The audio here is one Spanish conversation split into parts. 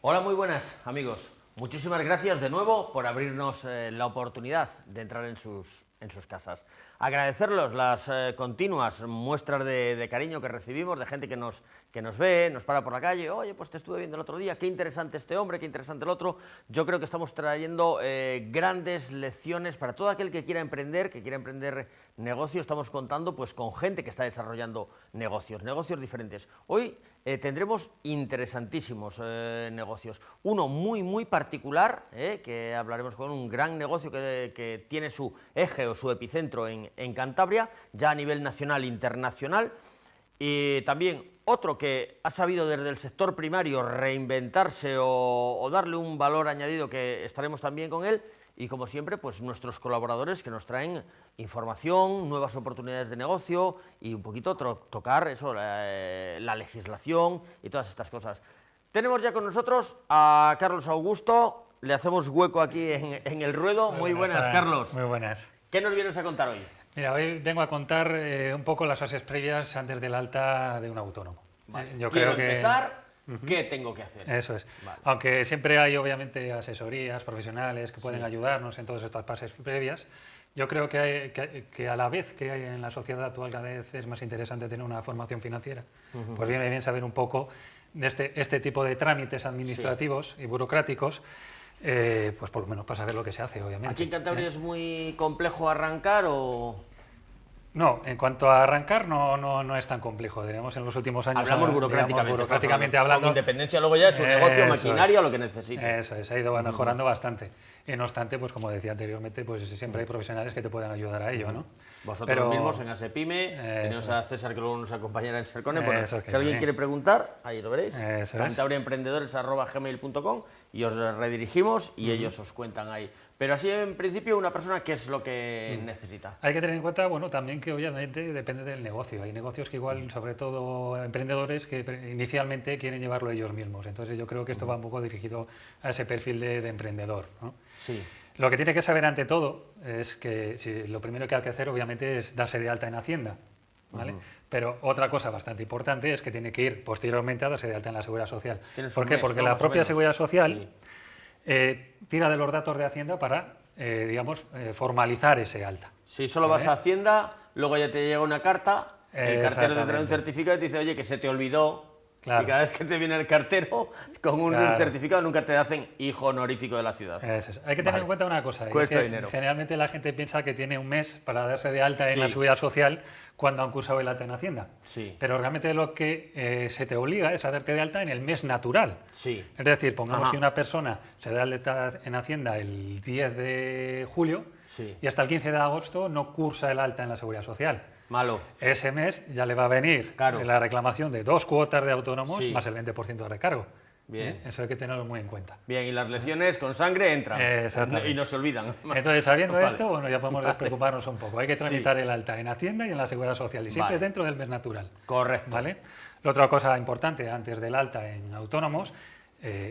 Hola, muy buenas amigos. Muchísimas gracias de nuevo por abrirnos la oportunidad de entrar en sus casas. Agradecerlos las continuas muestras de cariño que recibimos de gente que nos ve, nos para por la calle. Oye, pues te estuve viendo el otro día, qué interesante este hombre, qué interesante el otro. Yo creo que estamos trayendo grandes lecciones para todo aquel que quiera emprender negocio. Estamos contando pues con gente que está desarrollando negocios diferentes. Hoy tendremos interesantísimos negocios. Uno muy particular, que hablaremos con un gran negocio que tiene su eje o su epicentro en Cantabria, ya a nivel nacional e internacional. Y también otro que ha sabido desde el sector primario reinventarse o darle un valor añadido, que estaremos también con él. Y como siempre, pues nuestros colaboradores que nos traen información, nuevas oportunidades de negocio y un poquito tocar eso, la legislación y todas estas cosas. Tenemos ya con nosotros a Carlos Augusto, le hacemos hueco aquí en el ruedo. Muy buenas, Carlos. Muy buenas. ¿Qué nos vienes a contar hoy? Mira, hoy vengo a contar un poco las fases previas antes del alta de un autónomo. Vale. Yo Quiero creo que empezar. ¿Qué tengo que hacer? Eso es. Vale. Aunque siempre hay, obviamente, asesorías profesionales que pueden Sí. ayudarnos en todas estas fases previas, yo creo que a la vez que hay en la sociedad actual cada vez es más interesante tener una formación financiera. Pues viene bien saber un poco de este tipo de trámites administrativos y burocráticos, pues por lo menos para saber lo que se hace, obviamente. ¿Aquí en Cantabria es muy complejo arrancar o...? No, en cuanto a arrancar no es tan complejo, diríamos, en los últimos años. Hablamos burocráticamente hablando. Con independencia luego ya es un negocio, maquinaria o lo que necesite. Eso es, ha ido mejorando bastante. Y no obstante, pues como decía anteriormente, pues siempre hay profesionales que te pueden ayudar a ello, ¿no? Vosotros mismos en ASEPYME, tenemos a César que luego nos acompañará en Sercone. Bueno, si alguien quiere preguntar, ahí lo veréis, cantabriaemprendedores@gmail.com, y os redirigimos y ellos os cuentan ahí. Pero así, en principio, una persona, ¿qué es lo que necesita? Hay que tener en cuenta, bueno, también que obviamente depende del negocio. Hay negocios que igual, sobre todo emprendedores, que inicialmente quieren llevarlo ellos mismos. Entonces yo creo que esto va un poco dirigido a ese perfil de emprendedor, ¿no? Sí. Lo que tiene que saber ante todo es que lo primero que hay que hacer, obviamente, es darse de alta en Hacienda, ¿vale? Pero otra cosa bastante importante es que tiene que ir posteriormente a darse de alta en la Seguridad Social. ¿Por qué? Porque la propia Seguridad Social tira de los datos de Hacienda para, formalizar ese alta. Si solo vas a Hacienda, luego ya te llega una carta, el cartero te trae un certificado y te dice, oye, que se te olvidó. Claro. Y cada vez que te viene el cartero con un certificado, nunca te hacen hijo honorífico de la ciudad. Eso es. Hay que tener en cuenta una cosa. Cuesta es que dinero. Generalmente la gente piensa que tiene un mes para darse de alta en la Seguridad Social cuando han cursado el alta en Hacienda. Sí. Pero realmente lo que se te obliga es a darte de alta en el mes natural. Sí. Es decir, pongamos que una persona se da de alta en Hacienda el 10 de julio y hasta el 15 de agosto no cursa el alta en la Seguridad Social. Malo. Ese mes ya le va a venir la reclamación de 2 cuotas de autónomos más el 20% de recargo. Bien. Eso hay que tenerlo muy en cuenta. Bien, y las lecciones con sangre entran. Y no se olvidan. Entonces, sabiendo esto, bueno, ya podemos despreocuparnos un poco. Hay que tramitar el alta en Hacienda y en la Seguridad Social, y siempre dentro del mes natural. Correcto. ¿Vale? La otra cosa importante antes del alta en autónomos,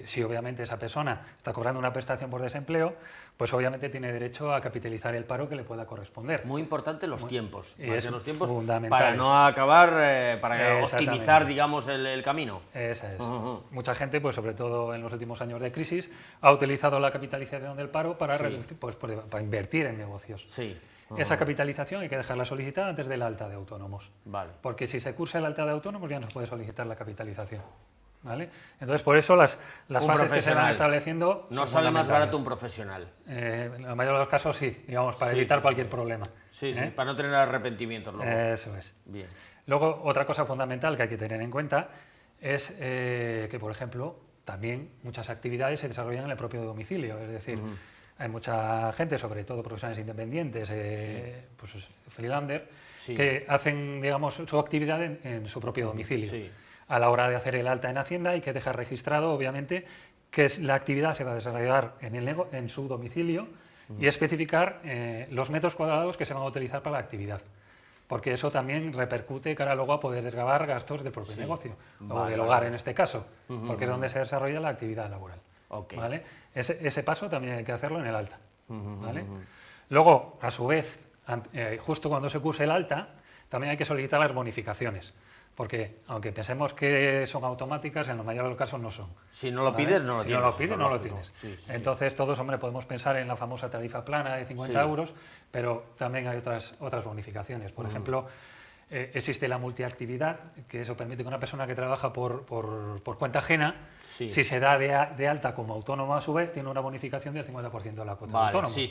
si obviamente esa persona está cobrando una prestación por desempleo, pues obviamente tiene derecho a capitalizar el paro que le pueda corresponder. Muy importante los tiempos. Los tiempos fundamentales. para no acabar, para optimizar, digamos, el camino. Esa es. Mucha gente, pues sobre todo en los últimos años de crisis, ha utilizado la capitalización del paro para, para invertir en negocios. Sí. Esa capitalización hay que dejarla solicitada antes del alta de autónomos. Vale. Porque si se cursa el alta de autónomos ya no se puede solicitar la capitalización. ¿Vale? Entonces, por eso las fases que se van estableciendo no sale más barato un profesional. En la mayoría de los casos sí, digamos, para evitar cualquier problema. Sí, para no tener arrepentimientos luego. Eso es. Bien. Luego, otra cosa fundamental que hay que tener en cuenta es que, por ejemplo, también muchas actividades se desarrollan en el propio domicilio. Es decir, hay mucha gente, sobre todo profesionales independientes, pues freelander, que hacen, digamos, su actividad en su propio domicilio. A la hora de hacer el alta en Hacienda hay que dejar registrado, obviamente, que la actividad se va a desarrollar en su domicilio y especificar los metros cuadrados que se van a utilizar para la actividad. Porque eso también repercute cara luego a poder desgravar gastos del propio negocio, o del hogar en este caso, porque es donde se desarrolla la actividad laboral. ¿Vale? Ese paso también hay que hacerlo en el alta. ¿Vale? Luego, a su vez, justo cuando se curse el alta, también hay que solicitar las bonificaciones. Porque aunque pensemos que son automáticas, en la mayoría de los casos no son. Si no lo pides, no lo si tienes. no lo pides, eso es no lo lógico. tienes. Sí, sí, sí. Entonces todos, hombre, podemos pensar en la famosa tarifa plana de 50 Sí. euros, pero también hay otras bonificaciones. Por ejemplo, existe la multiactividad, que eso permite que una persona que trabaja por cuenta ajena, Sí. si se da de alta como autónomo a su vez, tiene una bonificación del 50% de la cuota de Vale, autónomo. sí.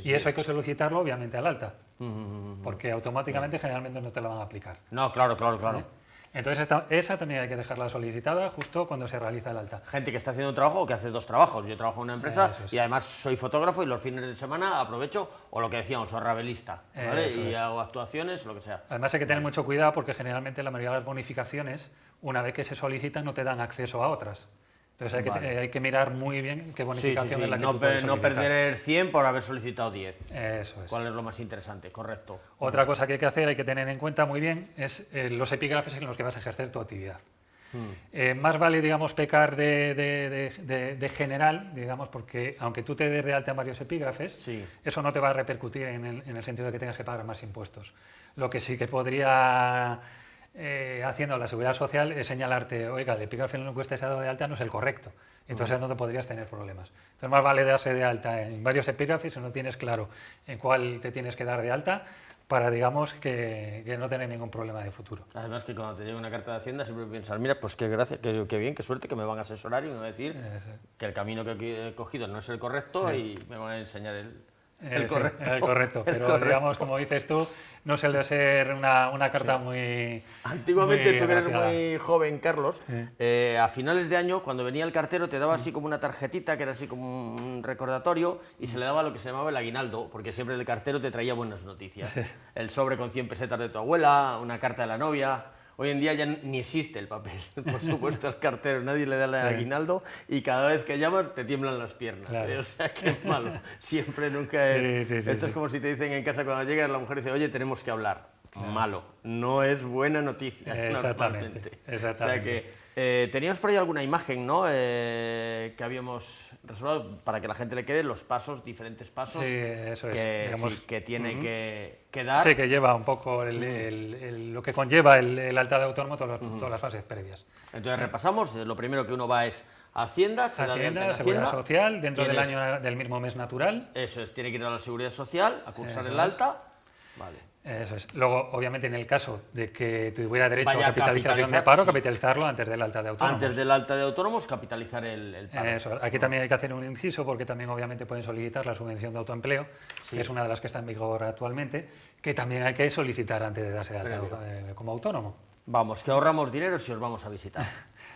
Y eso hay que solicitarlo, obviamente, al alta, porque automáticamente generalmente no te la van a aplicar. No, claro. Entonces, esa también hay que dejarla solicitada justo cuando se realiza el alta. Gente que está haciendo un trabajo o que hace dos trabajos. Yo trabajo en una empresa Eso es. y además soy fotógrafo y los fines de semana aprovecho, o lo que decíamos, soy rabelista, ¿vale? Eso Y es. hago actuaciones, lo que sea. Además hay que tener mucho cuidado porque generalmente la mayoría de las bonificaciones, una vez que se solicitan, no te dan acceso a otras. Entonces hay que mirar muy bien qué bonificación es la que No, tú puedes no solicitar. perder el 100 por haber solicitado 10. Eso es. ¿Cuál es lo más interesante? Correcto. Otra cosa que hay que hacer, hay que tener en cuenta muy bien, es los epígrafes en los que vas a ejercer tu actividad. Más vale, digamos, pecar de general, digamos, porque aunque tú te des de alta en varios epígrafes, Sí. eso no te va a repercutir en el sentido de que tengas que pagar más impuestos. Lo que sí que podría, haciendo la Seguridad Social, es señalarte, oiga, el epígrafe en el que usted se ha dado de alta no es el correcto. Entonces no te podrías tener problemas. Entonces más vale darse de alta en varios epígrafes si no tienes claro en cuál te tienes que dar de alta, para, digamos, que no tener ningún problema de futuro. Además que cuando te llega una carta de Hacienda siempre piensas, mira, pues qué gracia, qué bien, qué suerte que me van a asesorar y me van a decir que el camino que he cogido no es el correcto y me van a enseñar el correcto. Sí, el correcto, pero digamos, como dices tú, no suele ser una carta muy... Antiguamente, muy tú que eres agraciada. muy joven, Carlos, a finales de año, cuando venía el cartero, te daba así como una tarjetita, que era así como un recordatorio, y se le daba lo que se llamaba el aguinaldo, porque siempre el cartero te traía buenas noticias. El sobre con 100 pesetas de tu abuela, una carta de la novia. Hoy en día ya ni existe el papel, por supuesto, el cartero, nadie le da el aguinaldo y cada vez que llamas te tiemblan las piernas. Claro. O sea, que es malo, siempre, nunca es... Sí, Esto es como si te dicen en casa cuando llegas, la mujer dice, oye, tenemos que hablar. Malo, no es buena noticia. Exactamente, O sea que teníamos por ahí alguna imagen, ¿no? Que habíamos reservado para que la gente le quede los pasos, diferentes pasos Sí, eso es. que, Digamos, que tiene que dar. Sí, que lleva un poco lo que conlleva el alta de autónomo, todas las fases previas. Entonces repasamos, lo primero que uno va es a Hacienda, se da de alta Hacienda, en Seguridad Hacienda. Social, dentro del Tienes- año del mismo mes natural. Eso es, tiene que ir a la Seguridad Social, a cursar Eso el es. alta. Vale. Eso es. Luego, obviamente, en el caso de que tuviera derecho Vaya a a capitalización de capitalizar, paro, sí. capitalizarlo antes del alta de autónomos. Antes del alta de autónomos, capitalizar el pago. Eso. Aquí también hay que hacer un inciso porque también obviamente pueden solicitar la subvención de autoempleo, que es una de las que está en vigor actualmente, que también hay que solicitar antes de darse de alta como autónomo. Vamos, que ahorramos dinero si os vamos a visitar.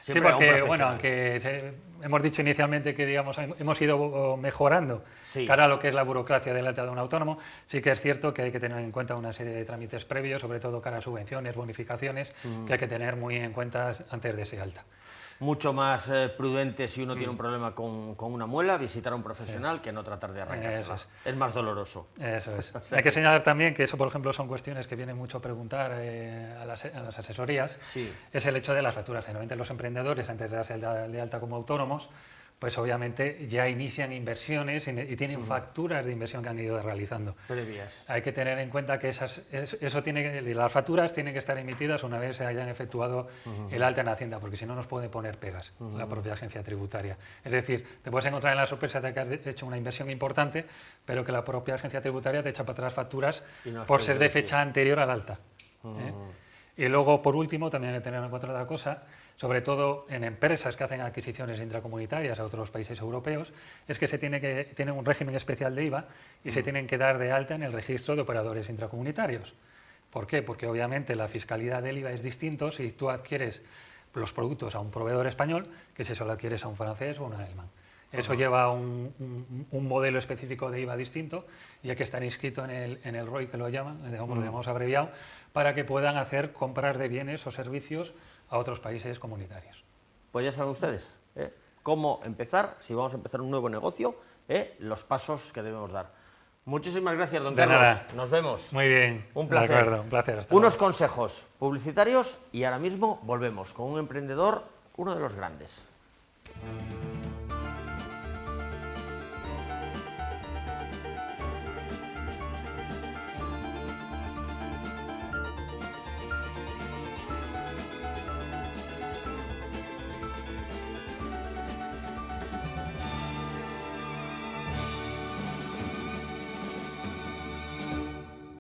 Sí, Siempre a un porque, profesional. bueno, aunque hemos dicho inicialmente que, digamos, hemos ido mejorando Sí. cara a lo que es la burocracia del alta de un autónomo, sí que es cierto que hay que tener en cuenta una serie de trámites previos, sobre todo cara a subvenciones, bonificaciones, que hay que tener muy en cuenta antes de ese alta. Mucho más prudente si uno tiene un problema con una muela, visitar a un profesional que no tratar de arrancarse. Eso es. Es más doloroso. Eso es. Hay que señalar también que eso, por ejemplo, son cuestiones que vienen mucho a preguntar a las asesorías. Sí. Es el hecho de las facturas. Generalmente los emprendedores, antes de darse de alta como autónomos, pues obviamente ya inician inversiones y tienen facturas de inversión que han ido realizando. Previas. Hay que tener en cuenta que las facturas tienen que estar emitidas una vez se hayan efectuado el alta en Hacienda, porque si no nos puede poner pegas la propia agencia tributaria. Es decir, te puedes encontrar en la sorpresa de que has hecho una inversión importante, pero que la propia agencia tributaria te echa para atrás facturas Y no las por puedes ser de deducir. fecha anterior al alta. Y luego, por último, también hay que tener en cuenta otra cosa, sobre todo en empresas que hacen adquisiciones intracomunitarias a otros países europeos, es que se tiene que tener un régimen especial de IVA y se tienen que dar de alta en el registro de operadores intracomunitarios. ¿Por qué? Porque obviamente la fiscalidad del IVA es distinto si tú adquieres los productos a un proveedor español que si solo adquieres a un francés o un alemán. Eso lleva un modelo específico de IVA distinto y hay que estar inscrito en el ROI, que lo llaman, lo llamamos abreviado, para que puedan hacer compras de bienes o servicios a otros países comunitarios. Pues ya saben ustedes cómo empezar, si vamos a empezar un nuevo negocio, los pasos que debemos dar. Muchísimas gracias, don De Carlos. nada. Nos vemos. Muy bien. Un placer. De acuerdo, un placer. Hasta Unos luego. consejos publicitarios y ahora mismo volvemos con un emprendedor, uno de los grandes.